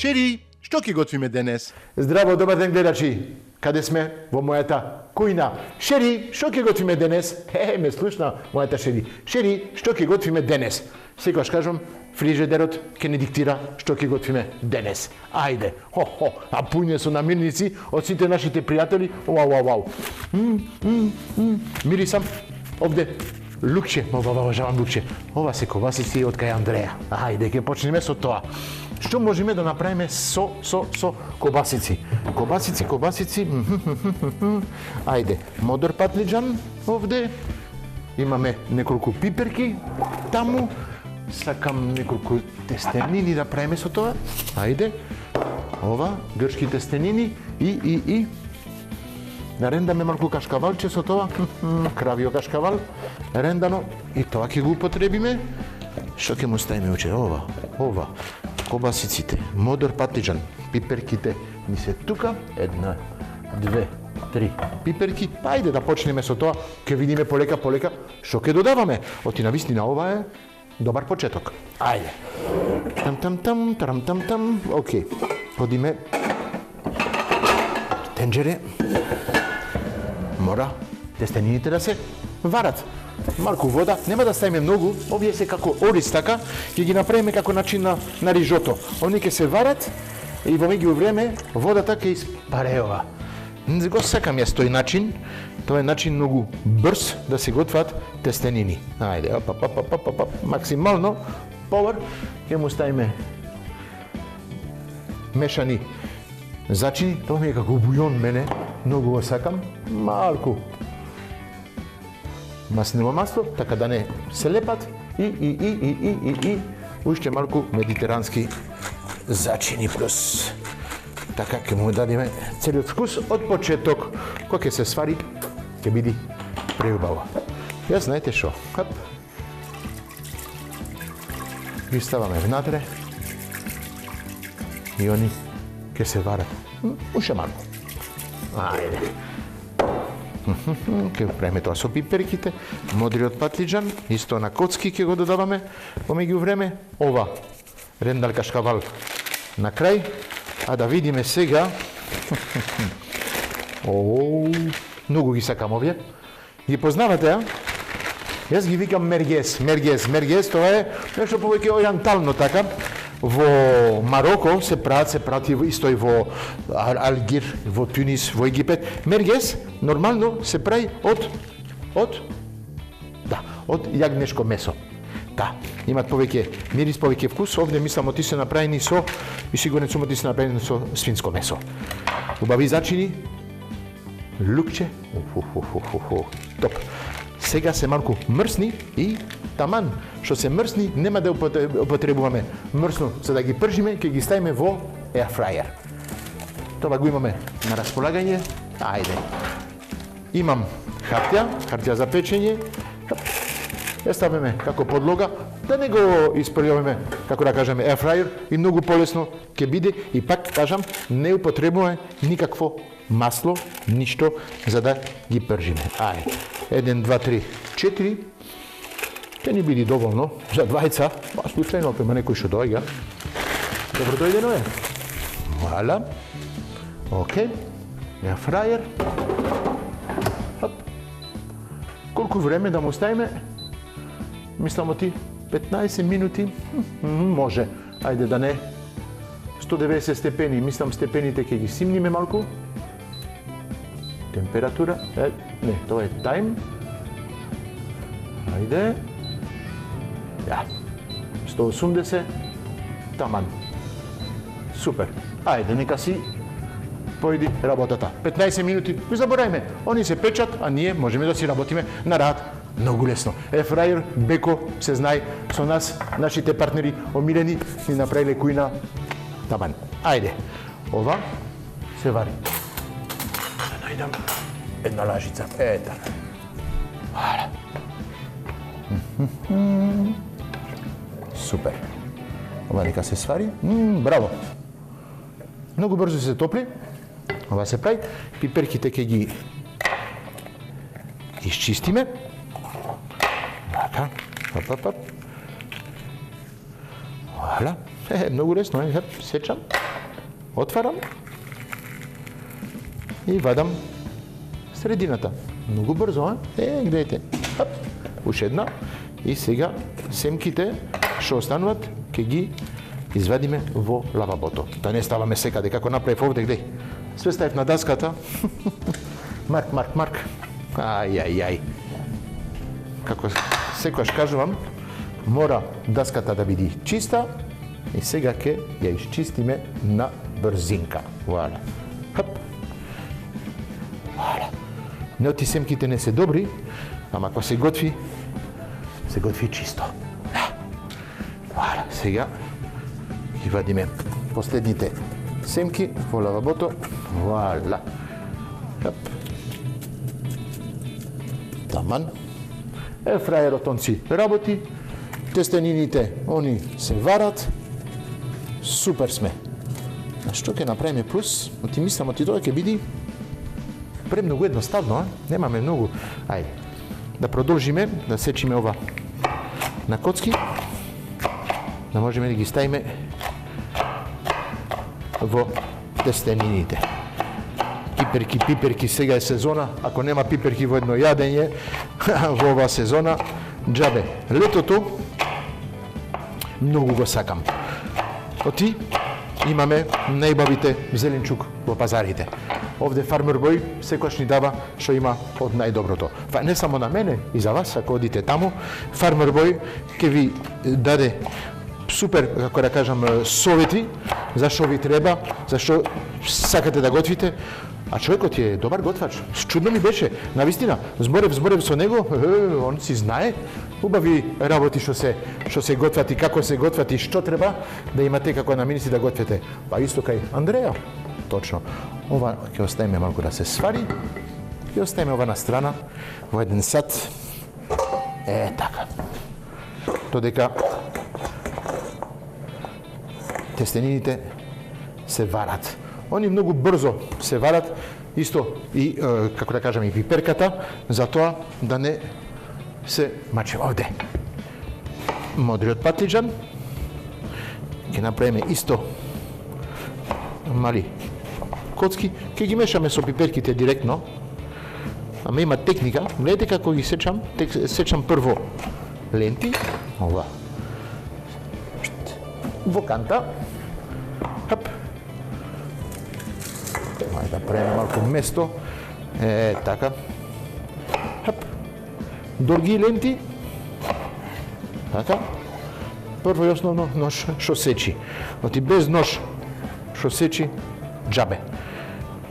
Шери, што ќе готвиме денес? Здраво, добар ден гледачи. Каде сме? Во мојата кујна. Шери, што ќе готвиме денес? Ме слушна мојата Шери. Шери, што ќе готвиме денес? Секогаш кажам, фрижедерот ќе не диктира што ќе готвиме денес. Ајде, а пуне со намирници од сите нашите пријатели. Вау. Мирисам овде лукче, обожавам лукче. Ова се кобасици од кај Андреја. Ајде, ќе почнеме со тоа. Што можеме да направиме со кобасици? Кобасици. Ајде, модер патлиџан овде. Имаме неколку пиперки таму. Сакам неколку тестенини да правиме со тоа. Ајде. Ова, грчки тестенини и нарендаме малку кашкавалче со тоа. Кравио кашкавал. Рендано. И тоа ќе го употребиме. Што ќе му ставиме уче? Ова. Кобасиците, модер патлиџан, пиперките ми се тука. 1, 2, 3 пиперки. Ајде да почнеме со тоа. Ќе видиме полека што ќе додаваме. Оти навистина ова е добар почеток. Ајде. Там. Океј. Подиме тенџере. Мора тестенините да се варат. Малку вода, нема да ставиме многу, овие се како ориз така, ќе ги направиме како начин на рижото. Они ќе се варат и во меѓу време водата ќе испареува. Го сакам јас тој начин, тоа е начин многу брз да се готват тестенини. Ајде, максимално повр ќе му ставиме мешани зачини, тоа ми е како бујон мене, многу го сакам, малку маслиново масло, така да не се лепат и уште малку медитерански зачини плюс. Така ќе му дадиме целиот вкус од почеток. Кога ќе се свари, ќе биде преубаво. Јас знаете шо? Ги ставаме внатре и они ќе се варат. Уште малку. Ајде. Ќе правиме тоа со пиперките, модриот патлиџан, исто на коцки ќе го додаваме. Во меѓу време, ова рендал кашкавал на крај, а да видиме сега. Многу ги сакам овие. Ги познавате, а? Јас ги викам мергес, тоа е нешто повеќе ориентално така. Во Мароко се прати исто и во Алгир, во Тунис, во Египет. Мергес нормално се прави од јагнешко месо. Да, имат повеќе мирис, повеќе вкус. Овде мислам оти се направени со, и сигурен сум оти се направени со свинско месо. Убави зачини, лукче, топ. Сега се малку мрсни и таман, што се мрсни, нема да употребуваме мрсно, за да ги пржиме, ќе ги ставиме во airfryer. Тоа го имаме на располагање. Ајде. Имам хартија за печење. Ја ставиме како подлога, да не го испрljуваме, како да кажеме, airfryer и многу полесно ќе биде и пак кажам, не употребуваме никакво масло, ништо за да ги пржиме. Ајде. 1, 2, 3, 4. Ќе ни биде доволно за двајца. Случајно опема некој што доаѓа. Добро дојдено е. Вала. Океј. Airfryer. Колку време да му ставиме? Мислам оти 15 минути. Може. Ајде да не 190 степени. Мислам степените ќе ги симниме малку. Температура. Не, тоа е тајм. Ајде. 180. Таман. Супер. Ајде, нека си појди работата. 15 минути. Ви заборајме. Они се печат, а ние можеме да си работиме на рад. Многу лесно. Airfryer, Беко, се знае со нас, нашите партнери омилени, ни направиле кујна таман. Ајде. Ова се вари. Да најдам една лажица. Ета. Вала. Супер. Ова нека се свари. Браво. Многу брзо се топли. Ова се прави. Пиперките ќе ги изчистиме. Така. Вуаля. Многу лесно, сечам, отварам и вадам средината. Многу брзо, гледайте. Уште една. И сега семките што остануваат, ќе ги извадиме во лавабото. Да не ставаме секаде, како направив овде, гледај. Све ставив на даската. Марк. Ај. Како секогаш кажувам, мора даската да биде чиста и сега ќе ја исчистиме на брзинка. Вуаля. Вуаля. Неоти семките не се добри, ама ако се готви чисто. Вуаля. Сега ги вадиме последните семки во лавабото. Вуаля. Таман. Ефраерот он си работи, тестенините они се варат. Супер сме. А што ќе направиме плюс? Мислам, тоа ќе биде премногу едноставно, немаме многу. Ајде, да продолжиме, да сечиме ова на коцки, да можеме да ги ставиме во тестенините. Пиперки, сега е сезона, ако нема пиперки во едно јадење, во оваа сезона, џабе. Летото, многу го сакам. Оти имаме најбавите зеленчук во пазарите. Овде Farmer Boy секогаш ни дава што има од најдоброто. Не само на мене, и за вас, ако одите таму, Farmer Boy ќе ви даде супер, како да кажам, совети за што ви треба, за што сакате да готвите. А човекот е добар готвач. Чудно ми беше. Навистина, зборев со него, он си знае убави работи што се готват и како се готват и што треба да имате како наминици да готвите. Па исто кај Андреја. Точно. Ова ќе оставиме малку да се свари. Ќе оставиме ова на страна во еден сат. Така. Додека тестенините се варат. Они многу брзо се варат, исто и, како да кажам, и пиперката, затоа да не се мачи овде. Модриот патлиџан, ќе направиме исто мали коцки, ќе ги мешаме со пиперките директно, ама има техника, гледате како ги сечам, сечам прво ленти, ова, во канта, да правиме малку место, така, дорги ленти, така, прво и основно нож што сечи, оти без нож што сечи, џабе.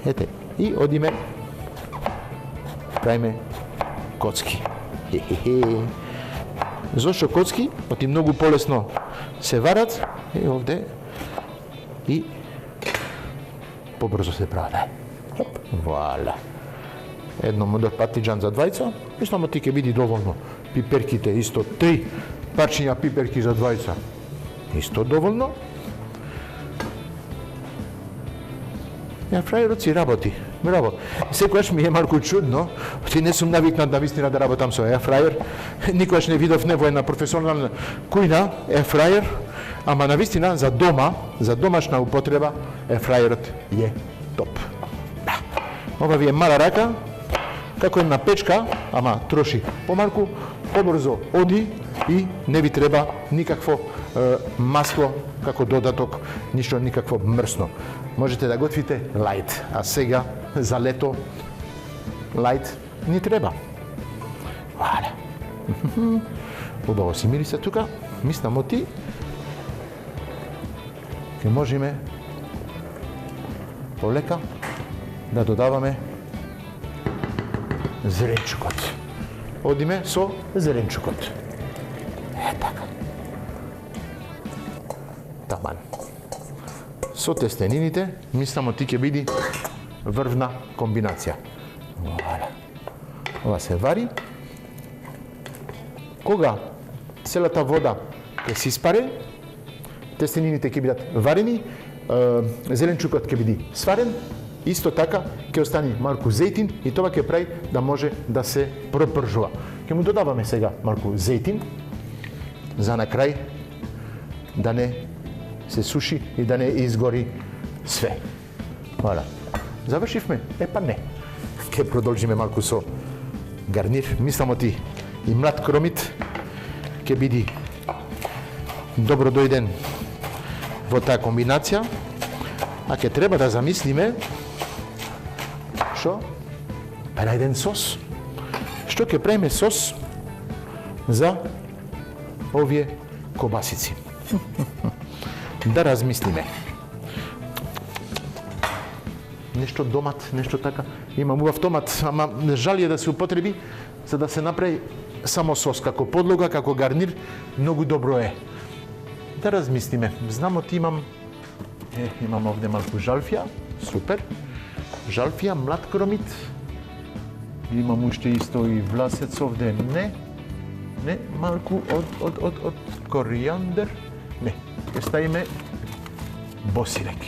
Ете, и одиме, правиме коцки. Зошто коцки? Оти многу полесно се варат, и овде, и побрзо се прават. Вуаля. Едно модер патлиџан за двајца, мислам ти ќе биде доволно. Пиперките исто 3 парчиња пиперки за двајца. Исто доволно. Фрајерот си работи. Браво. Секогаш ми е малку чудно, ти не сум навикнат да вистина да работам со аирфрајер. Никогаш не видов не во една професионална кујна аирфрајер, ама навистина за дома, за домашна употреба, аирфрајерот е топ. Ова ви е мала рака, како една печка, ама троши помалку, побрзо оди и не ви треба никакво масло како додаток, ништо никакво мрсно. Можете да готвите лајт, а сега за лето лајт ни треба. Валя. Убаво си мириса тука, мислам оти ќе можеме полека да додаваме зеленчукот. Одиме со зеленчукот. Така. Таман. Со тестенините, мислам оти ќе биде врвна комбинација. Валя. Ова се вари. Кога целата вода ќе се испаре, тестенините ќе бидат варени, зеленчукот ќе биде сварен, исто така ќе остане малку зејтин и тоа ќе прави да може да се пропржува. Ќе му додаваме сега малку зејтин за на крај да не се суши и да не изгори све. Вала. Завршивме? Па не. Ке продолжиме малку со гарнир. Мислам оти и млад кромит ке биде добро дојден во таа комбинација, а ке треба да замислиме што? Па на еден сос. Што ке правиме сос за овие кобасици? Да размислиме. Нешто домат, нешто така. Имам убав томат, ама жал е да се употреби за да се направи само сос како подлога, како гарнир, многу добро е. Да размислиме. Знам оти имам овде малку жалфија, супер. Жалфија, млад кромит. Имам уште исто и власец овде, не, малку од коријандер. Не, ќе ставиме босилек.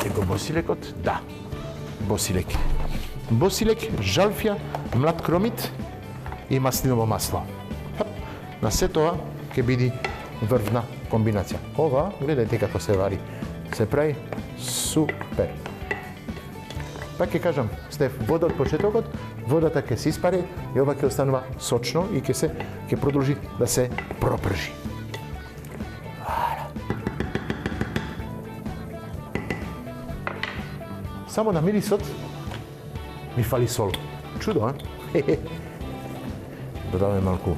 Его босилекот, да, босилек. Босилек, жалфија, млад кромит и маслиново масло. На се тоа ќе биде врвна комбинација. Ова, гледајте како се вари. Се прави супер. Пак ќе кажам, Стеф, вода од почетокот, водата ќе се испари и ова ќе останува сочно и ќе продолжи да се пропржи. Само на мирисот ми фали сол. Чудо, а? Додаваме малку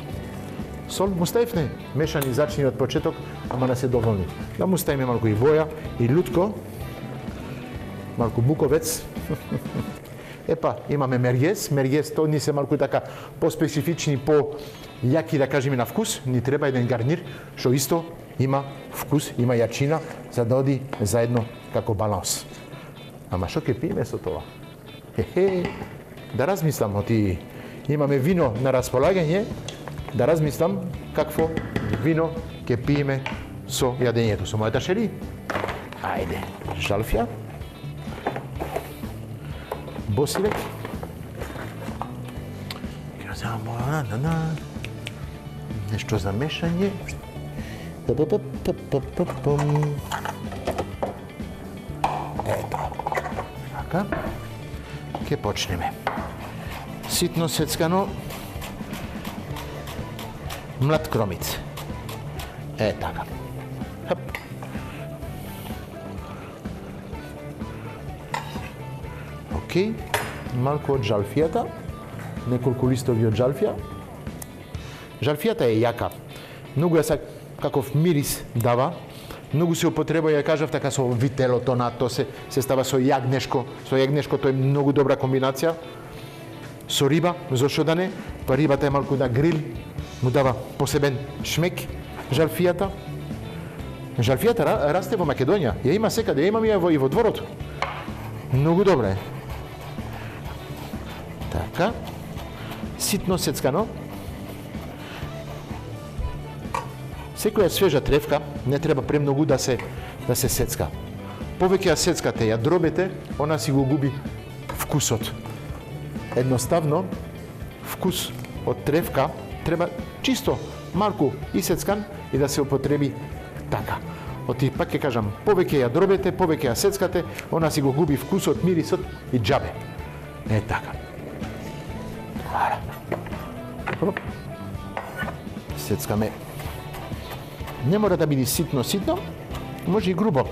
сол. Му ставивме мешани зачини од почеток, ама не се доволни. Да му ставиме малку и воја, и лутко, малку буковец. Епа, имаме мергес. Мергес, тоа ни се малку така по-специфични, по-јаки, да кажеме, на вкус. Ни треба еден гарнир, што исто има вкус, има јачина, за да оди заедно како баланс. Ама што ќе пиеме со тоа? Да размислам, оти имаме вино на располагање, да размислам какво вино ќе пиеме со јадењето, со мојата шери. Ајде, жалфија, босилек, нешто за мешање. Ето. Така. Ке почнеме. Ситно сецкано млад кромит. Така. Хап. Окей. Малку од жалфијата. Неколку листови од жалфија. Жалфијата е јака. Многу ја каков мирис дава. Многу се употреба, ја кажав така, со витело, тонато, се става со јагнешко. Со јагнешко тоа е многу добра комбинација. Со риба, зошто да не? Па рибата е малку на грил, му дава посебен шмек. Жалфијата. Жалфијата расте во Македонија. Ја има секаде, ја имам ја и во дворот. Многу добра е. Така. Ситно сецкано. Секоја свежа тревка не треба премногу да се сецка. Повеќе ја сецкате, ја дробете, она си го губи вкусот. Едноставно, вкус од тревка треба чисто малку исецкан и да се употреби така. Оти пак ќе кажам, повеќе ја дробете, повеќе ја сецкате, она си го губи вкусот, мирисот и џабе. Така. Сецкаме. Не мора да биде ситно, може и грубо.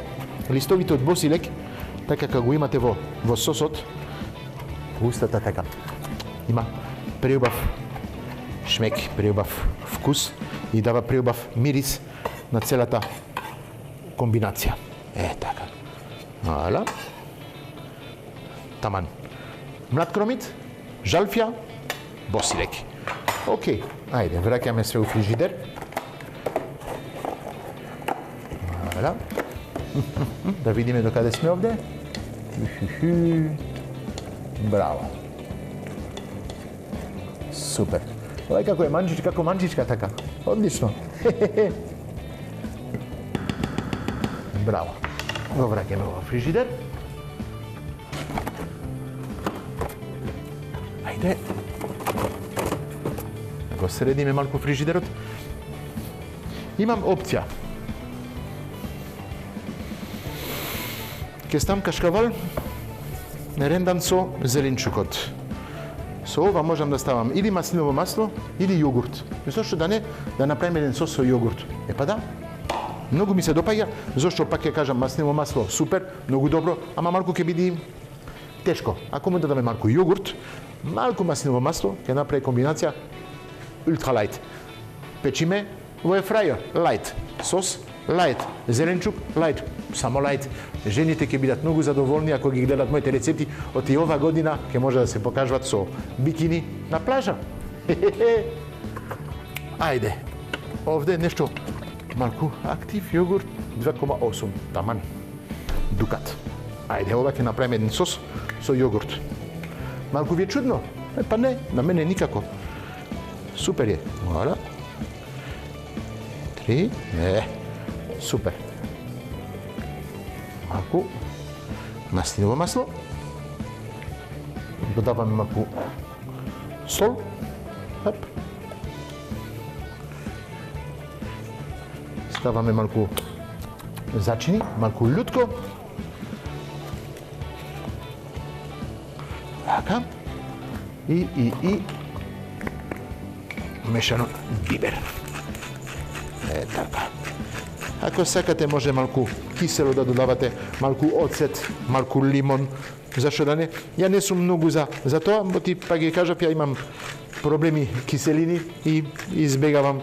Листовите од босилек, така како го имате во сосот, устата така. Има преубав шмек, преубав вкус и дава преубав мирис на целата комбинација. Така. Ала. Таман. Млад кромит, жалфија, босилек. Океј, ајде, враќаме се у фрижидер. Ала. Да видиме до каде сме овде. Браво. Супер. Ова како е манџичка, како манџичка така. Одлично. Браво. Го враќаме во фрижидер. Ајде. Го средиме малку фрижидерот. Имам опција. Ке ставам кашкавал рендан со зеленчукот. Со ова можам да ставам или маслиново масло, или јогурт. Зошто да не да направиме еден сос со јогурт? Епа да. Многу ми се допаѓа, зашто пак ќе кажам маслиново масло супер, многу добро, ама малку ќе биде тешко. Ако му дадаме малку јогурт, малку маслиново масло, ќе направи комбинација ултра лайт. Печиме во ефрајер, лайт. Сос, лайт. Зеленчук, лайт. Само лайт. Жените ќе бидат многу задоволни ако ги гледат моите рецепти. Од и ова година ќе може да се покажуваат со бикини на плажа. Ајде. Овде нешто малку актив јогурт 2,8. Таман. Дукат. Ајде, ова ќе направиме еден сос со јогурт. Малку ви е чудно? Па не, на мене никако. Супер е. Вала. 3. Супер. Малку маслиново масло. Додаваме малку сол. Хап. Ставаме малку зачини, малку љутко. Така. И мешано бибер. Така. Ако сакате може малку кисело да додавате, малку оцет, малку лимон. Зашто да не? Ја не сум многу за тоа, но ти па ги кажав, ја имам проблеми киселини и избегавам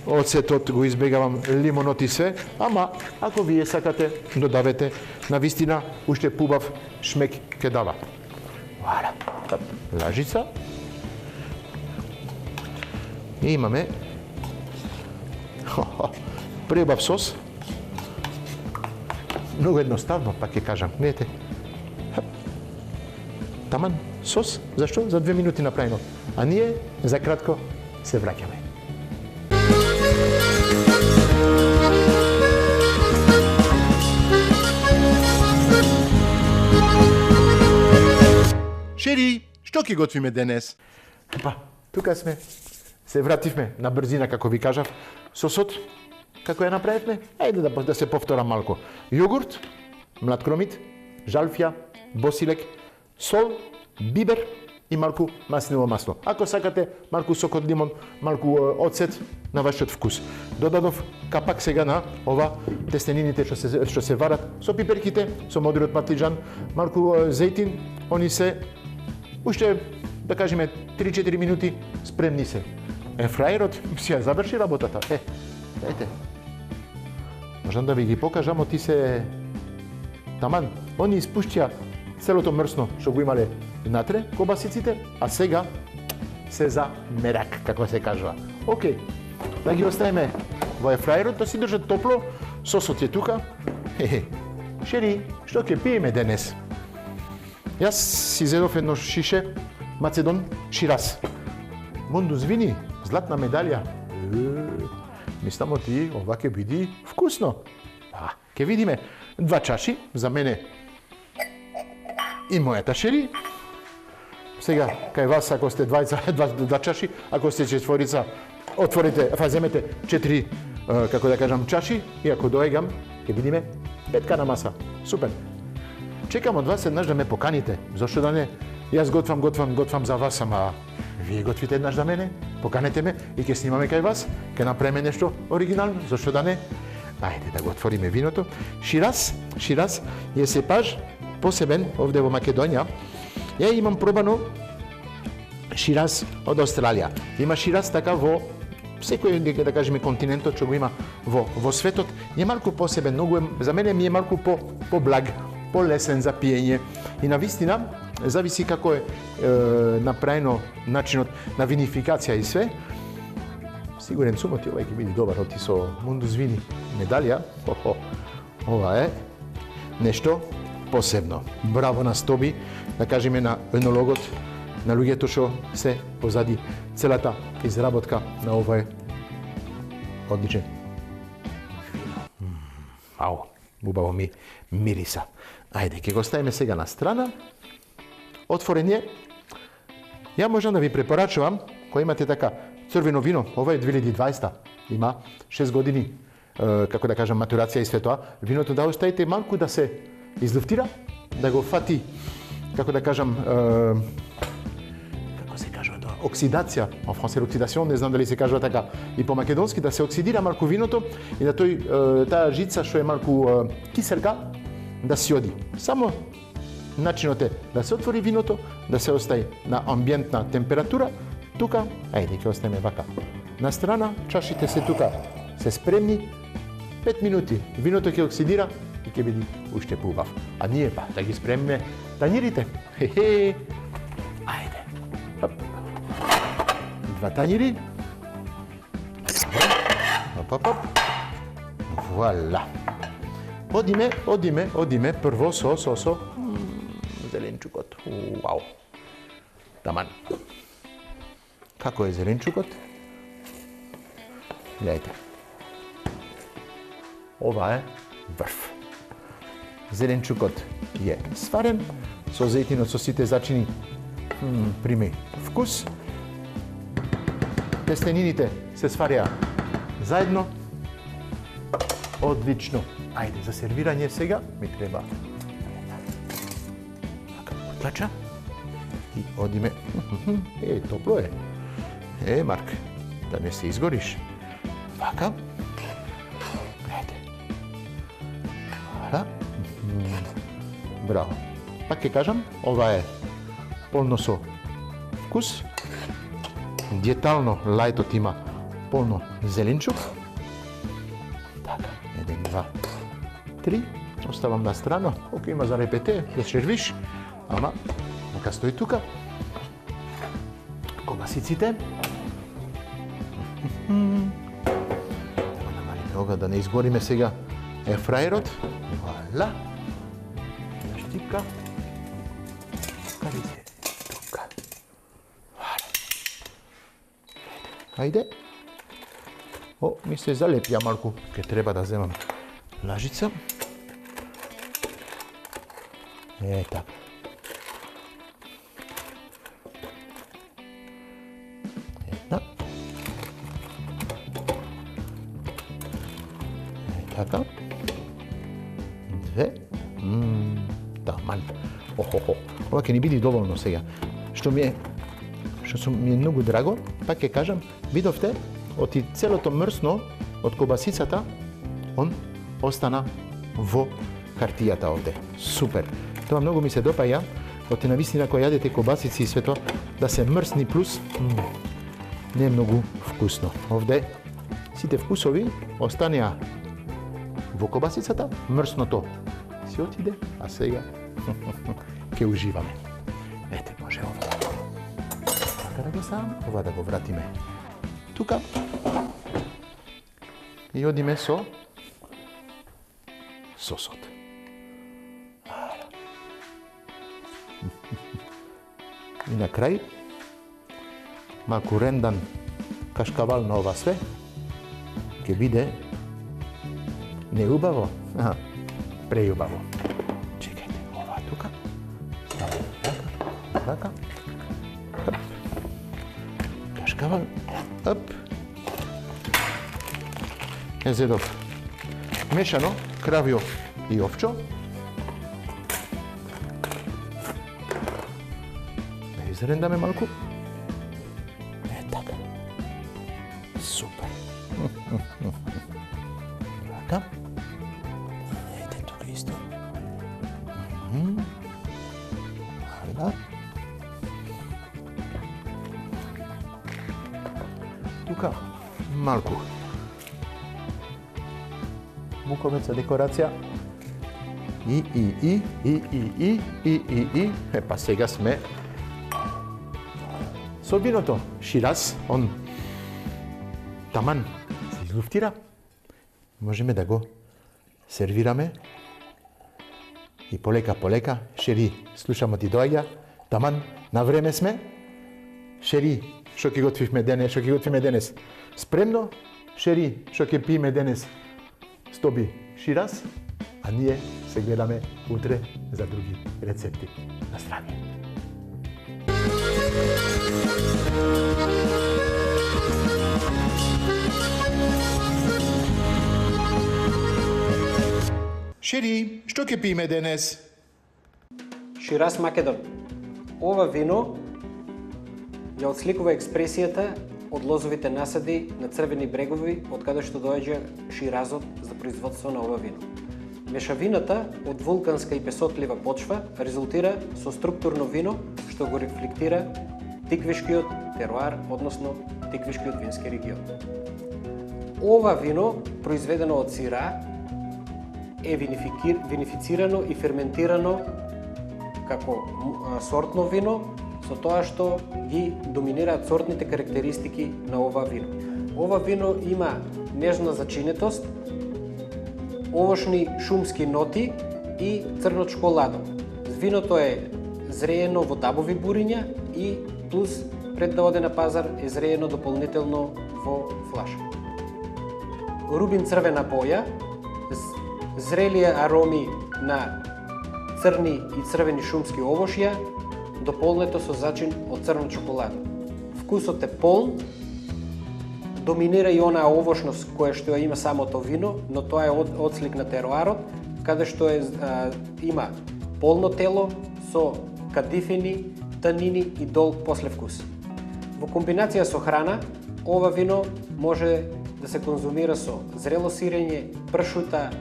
оцетот, го избегавам лимонот и све, ама ако вие сакате, додавете, на вистина уште пубав шмек ќе дава. Вала. Лажица. И имаме пребав сос. Многу едноставно, пак ќе кажам. Гледате. Таман сос. Зашто? За 2 минути направено. А ние за кратко се враќаме. Шери, што ќе готвиме денес? Па, тука сме. Се вративме на брзина, како ви кажав. Сосот, како ја направивме? Ајде да се повторам малку. Јогурт, млад кромит, жалфја, босилек, сол, бибер и малку маслиново масло. Ако сакате, малку сок од лимон, малку оцет на вашиот вкус. Додадов капак сега на ова тестенините што се варат со пиперките, со модриот матлиџан, малку зејтин, они се уште да кажеме 3-4 минути спремни се. Ефраерот си ја заврши работата. Дајте. Можам да ви ги покажам, оти се таман. Они испуштија целото мрсно што го имале натре, кобасиците, а сега се за мерак, како се кажува. Океј, да ги оставиме во ефраерот, да си држат топло, сосот е тука. Шери, што ќе пиеме денес? Јас си зедов едно шише Macedon Шираз. Мондус вини, златна медалја. Мислам оти, ова ќе биде вкусно. Ќе видиме 2 чаши, за мене и мојата Шери. Сега, кај вас, ако сте 2 чаши, ако сте 4, отворите, земете 4, како да кажам, чаши, и ако доегам, ќе видиме петкана маса. Супер. Чекам од вас еднаш да ме поканите, зашто да не? Јас готвам за вас, ама вие готвите еднаш за мене, поканете ме и ќе снимаме кај вас, ќе направиме нешто оригинално, зашто да не? Ајде да го отвориме виното. Шираз е сепаж посебен овде во Македонија. Ја имам пробано шираз од Австралија. Има шираз така во секој, да кажеме, континентот што го има во светот. Е малку посебен, многу за мене ми е малку по-благ, по-лесен за пиење. И на вистина, зависи како е направено начинот на винификација и све. Сигурен сум, оти овај ќе биде добар, оти со Мондус вини медалја. Ова е нешто посебно. Браво на Стоби, да кажеме на енологот, на луѓето што се позади целата изработка на овој одличен вино. Ау, убаво ми мириса. Ајде, ќе го ставиме сега на страна. Отворен е. Ја можам да ви препорачувам, кој имате така црвено вино, ова е 2020, има 6 години, како да кажам, матурација и све тоа, виното да оставите малку да се излуфтира, да го фати, како да кажам, како се кажува тоа, оксидација, во францер оксидацион, не знам дали се кажува така, и по македонски да се оксидира малку виното и да таа жица што е малку киселка, да си оди. Само начинот е да се отвори виното, да се остави на амбиентна температура, тука, ајде, ќе оставиме вака. На страна, чашите се тука, се спремни, 5 минути, виното ќе оксидира и ќе биде уште поубав. А ние па, да ги спремиме тањирите. Хе-хе! Ајде. Хоп. 2 тањири. Оп. Вуала. Одиме, прво со зеленчукот. Вау. Таман. Како е зеленчукот? Гледайте. Ова е врв. Зеленчукот е сварен, со зејтинот, со сите зачини прими вкус. Тестенините се сварија заедно. Одлично. Ајде, за сервирање сега ми треба котлача и одиме. Топло е. Марк, да не се изгориш. Вака. Ајде. Вала. Браво. Пак ќе кажам, ова е полно со вкус. Диетално лајтот има полно зеленчук. Така, 1, 2, 3. Оставам на страна. Око има за репете, да сервиш. Ама, нека стои тука. Кобасиците. Намалиме ова да не изгориме сега ефраерот. Вуала. Штипка. Каде се? Тука. Вуала. Ајде. Ми се залепја малку. Ке треба да земам лажица. Така. Една. Така. 2. Таман. Ова ќе ни биде доволно сега. Што ми е многу драго, пак ќе кажам, видовте, од целото мрсно од кобасицата, он остана во хартијата овде. Супер. Тоа многу ми се допаја, оти навистина кога јадете кобасици и свето, да се мрсни плюс, не е многу вкусно. Овде сите вкусови останеа во кобасицата, мрсното си отиде, а сега ќе уживаме. Ете, може ова. Така да го сам, ова да го вратиме тука. И одиме со сосот. И на крај, малку рендан кашкавал на ова све, ќе биде неубаво, преубаво. Чекајте, ова тука, така, кашкавал, зедов мешано, кравјо и овчо. Да изрендаме малку. Така. Супер. Така. Ете тука исто. Вала. Тука малку буковица декорација. Епа сега сме со виното. Шираз, он таман се излуфтира. Можеме да го сервираме. И полека, Шери, слушамо ти доаѓа. Таман, на време сме. Шери, што ќе готвиме денес? Спремно? Шери, што ќе пиеме денес? Стоби шираз, а ние се гледаме утре за други рецепти. На здравје! Шери, што ќе пиеме денес? Шираз Македон. Ова вино ја отсликува експресијата од лозовите насади на црвени брегови, од каде што доаѓа ширазот за производство на ова вино. Мешавината од вулканска и песотлива почва резултира со структурно вино што го рефлектира тиквишкиот теруар, односно тиквишкиот вински регион. Ова вино, произведено од сира, е винифицирано и ферментирано како сортно вино, со тоа што ги доминираат сортните карактеристики на ова вино. Ова вино има нежна зачинетост, овошни шумски ноти и црно чоколадо. Виното е зреено во дабови буриња и плюс пред да оде на пазар е зреено дополнително во флаша. Рубин црвена боја, зрелие ароми на црни и црвени шумски овошја, дополнето со зачин од црно чоколадо. Вкусот е полн, доминира и онаа овошност која што ја има самото вино, но тоа е отслик на теруарот, каде што има полно тело со кадифини, танини и долг послевкус. Во комбинација со храна, ова вино може да се конзумира со зрело сирење, пршута,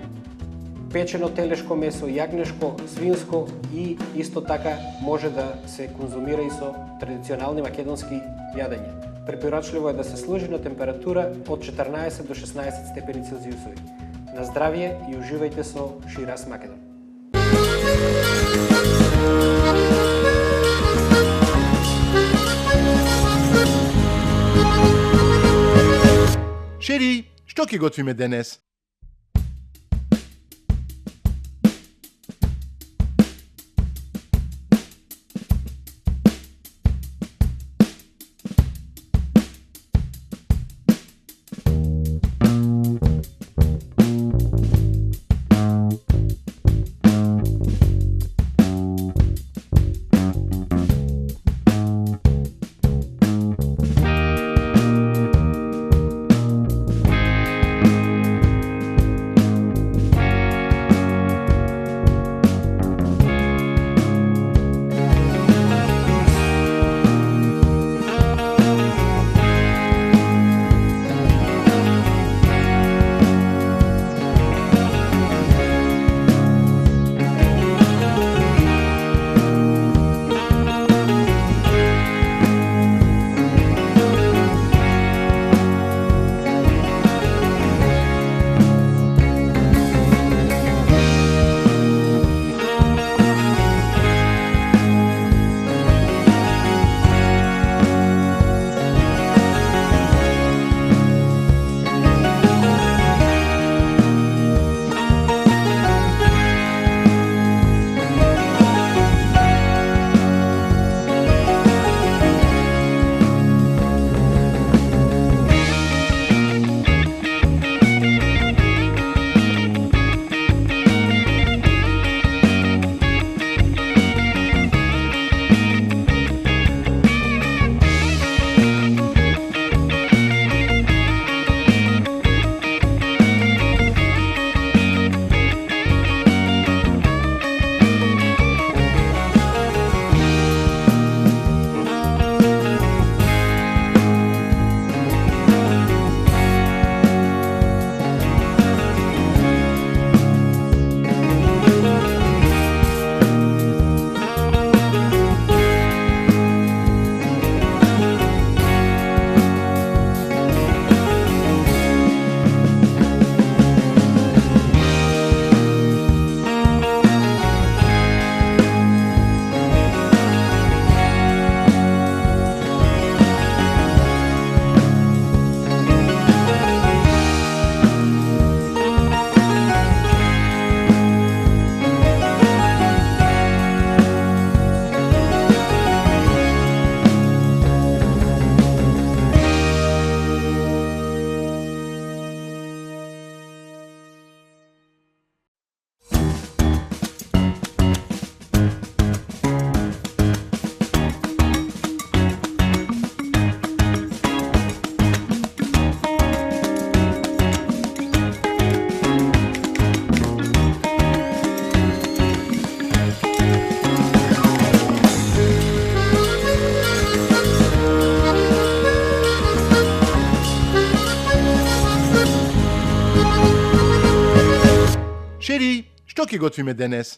печено телешко месо, јагнешко, свинско и исто така може да се конзумира и со традиционални македонски јадења. Препорачливо е да се служи на температура од 14 до 16 степени Целзиусови. На здравје и уживајте со Шираз Македон. Шери, што ќе готвиме денес? Што ќе готвиме денес?